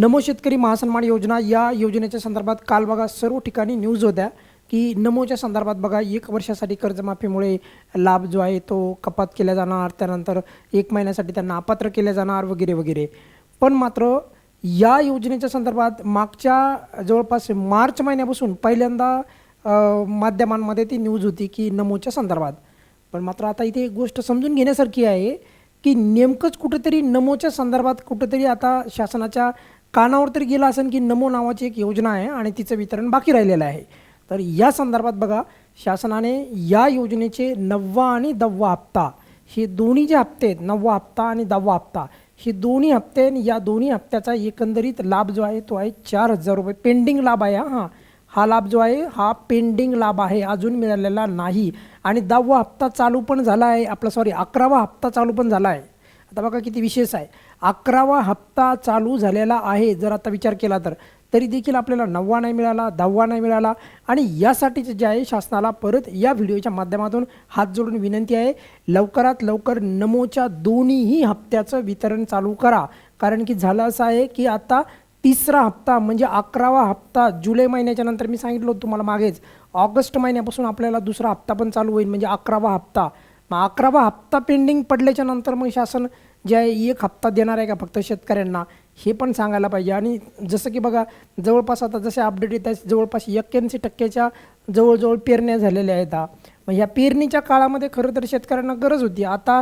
नमो शेतकरी महासन्मान योजना या योजनेच्या संदर्भात काल बघा सर्व ठिकाणी न्यूज होत्या की नमोच्या संदर्भात बघा 1 वर्षासाठी कर्जमाफीमुळे लाभ जो आहे तो कपात केला जाणार, त्यानंतर 1 महिन्यासाठी त्यांना अपात्र केले जाणार वगैरे वगैरे. पण मात्र या योजनेच्या संदर्भात मागच्या जवळपास मार्च महिन्यापासून पहिल्यांदा माध्यमांमध्ये ती न्यूज होती की नमोच्या संदर्भात. पण मात्र आता इथे एक गोष्ट समजून घेण्यासारखी आहे की नेमकंच कुठेतरी नमोच्या संदर्भात कुठेतरी आता शासनाच्या कानावर तरी गेला असेल की नमो नावाची एक योजना आहे आणि तिचं वितरण बाकी राहिलेलं आहे. तर या संदर्भात बघा शासनाने या योजनेचे 9वा आणि 10वा हप्ता हे दोन्ही जे हप्ते आहेत, 9वा हप्ता आणि 10वा हप्ता, हे दोन्ही हप्ते या दोन्ही हप्त्याचा एकंदरीत लाभ जो आहे तो आहे 4,000 रुपये. पेंडिंग लाभ आहे हा लाभ जो आहे हा पेंडिंग लाभ आहे, अजून मिळालेला नाही. आणि 10वा हप्ता चालू पण झाला आहे, 11वा हप्ता चालू पण झाला आहे. आता बघा किती विशेष आहे, 11वा हप्ता चालू झालेला आहे. जर आता विचार केला तर तरी देखील आपल्याला 9वा नाही मिळाला, 10वा नाही मिळाला. आणि यासाठीच जे आहे शासनाला परत या व्हिडिओच्या माध्यमातून हात जोडून विनंती आहे, लवकरात लवकर नमोच्या दोन्हीही हप्त्याचं वितरण चालू करा. कारण की झालं असं आहे की आता 3रा हप्ता म्हणजे 11वा हप्ता जुलै महिन्याच्या नंतर, मी सांगितलं होतं तुम्हाला मागेच, ऑगस्ट महिन्यापासून आपल्याला 2रा हप्ता पण चालू होईल म्हणजे 11वा हप्ता. मग 11वा हप्ता पेंडिंग पडल्याच्या नंतर मग शासन जे आहे 1 हप्ता देणार आहे का फक्त शेतकऱ्यांना, हे पण सांगायला पाहिजे. आणि जसं की बघा जवळपास आता जसे अपडेट येत आहेत जवळपास 81% जवळजवळ पेरण्या झालेल्या आहेत. मग ह्या पेरणीच्या काळामध्ये खरं तर शेतकऱ्यांना गरज होती. आता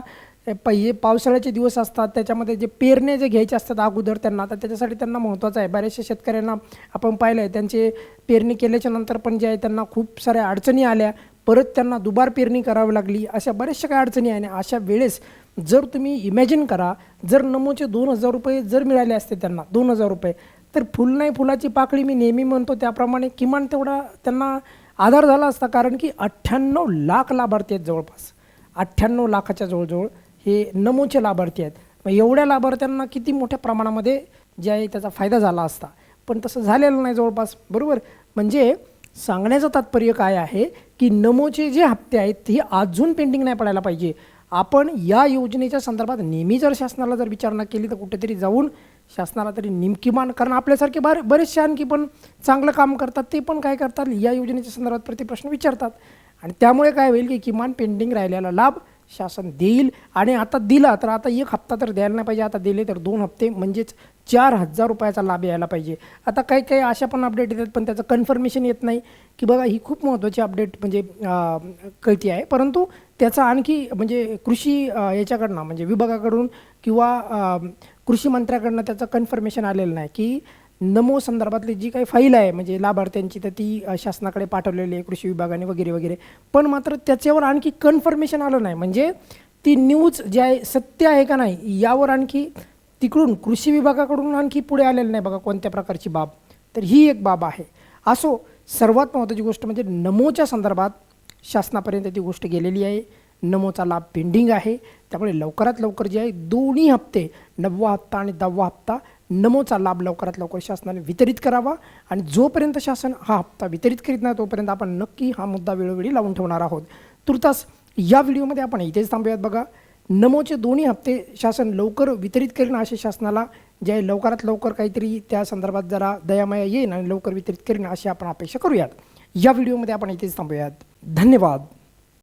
पावसाळ्याचे दिवस असतात, त्याच्यामध्ये जे पेरण्या जे घ्यायचे असतात अगोदर त्यांना, तर त्याच्यासाठी त्यांना महत्त्वाचं आहे. बऱ्याचशा शेतकऱ्यांना आपण पाहिलं आहे त्यांचे पेरणी केल्याच्या नंतर पण जे आहे त्यांना खूप साऱ्या अडचणी आल्या, परत त्यांना दुबार पेरणी करावी लागली, अशा बऱ्याचशा काही अडचणी आहे. अशा वेळेस जर तुम्ही इमॅजिन करा, जर नमोचे 2,000 रुपये जर मिळाले असते त्यांना 2,000 रुपये, तर फुल नाही फुलाची पाकळी मी नेहमी म्हणतो त्याप्रमाणे किमान तेवढा त्यांना आधार झाला असता. कारण की 98 लाख लाभार्थी आहेत, जवळपास 98 लाखाच्या जवळजवळ हे नमोचे लाभार्थी आहेत. मग एवढ्या लाभार्थ्यांना किती मोठ्या प्रमाणामध्ये जे आहे त्याचा फायदा झाला असता, पण तसं झालेलं नाही जवळपास, बरोबर. म्हणजे सांगण्याचं तात्पर्य काय आहे की नमोचे जे हप्ते आहेत हे अजून पेंडिंग नाही पडायला पाहिजे. आपण या योजनेच्या संदर्भात नेहमी जर शासनाला जर विचारणा केली तर कुठेतरी जाऊन शासनाला तरी निमकिमान, कारण आपल्यासारखे बरेचसे आणखी पण चांगलं काम करतात, ते पण काय करतात या योजनेच्या संदर्भात प्रतिप्रश्न विचारतात. आणि त्यामुळे काय होईल की किमान पेंडिंग राहिलेला लाभ शासन देईल. आणि आता दिला तर आता 1 हप्ता तर द्यायला नाही पाहिजे, आता दिले तर 2 हप्ते म्हणजेच 4,000 रुपयाचा लाभ यायला पाहिजे. आता काही अशा पण अपडेट येतात पण त्याचं कन्फर्मेशन येत नाही की बघा ही खूप महत्त्वाची अपडेट म्हणजे कळती आहे, परंतु त्याचा आणखी म्हणजे कृषी याच्याकडनं म्हणजे विभागाकडून किंवा कृषी मंत्र्याकडनं त्याचं कन्फर्मेशन आलेलं नाही की नमो संदर्भातली जी काही फाईल आहे म्हणजे लाभार्थ्यांची तर ती शासनाकडे पाठवलेली आहे कृषी विभागाने वगैरे वगैरे. पण मात्र त्याच्यावर आणखी कन्फर्मेशन आलं नाही, म्हणजे ती न्यूज जी आहे सत्य आहे का नाही यावर आणखी तिकडून कृषी विभागाकडून आणखी पुढे आलेलं नाही बघा कोणत्या प्रकारची बाब. तर ही एक बाब आहे. असो, सर्वात महत्त्वाची गोष्ट म्हणजे नमोच्या संदर्भात शासनापर्यंत ती गोष्ट गेलेली आहे, नमोचा लाभ पेंडिंग आहे. त्यामुळे लवकरात लवकर जे आहे दोन्ही हप्ते 9वा हप्ता आणि 10वा हप्ता नमोचा लाभ लवकरात लवकर शासनाने वितरित करावा. आणि जोपर्यंत शासन हा हप्ता वितरित करीत नाही तोपर्यंत आपण नक्की हा मुद्दा वेळोवेळी लावून ठेवणार आहोत. तुर्तास या व्हिडिओमध्ये आपण इथेच थांबूयात. बघा नमोचे दोन्ही हप्ते शासन लवकर वितरित करीन असे शासनाला जे आहे लवकरात लवकर काहीतरी त्या संदर्भात जरा दयामाया येईन आणि लवकर वितरित करीन अशी आपण अपेक्षा करूयात. या व्हिडिओमध्ये आपण इथेच थांबूयात. धन्यवाद.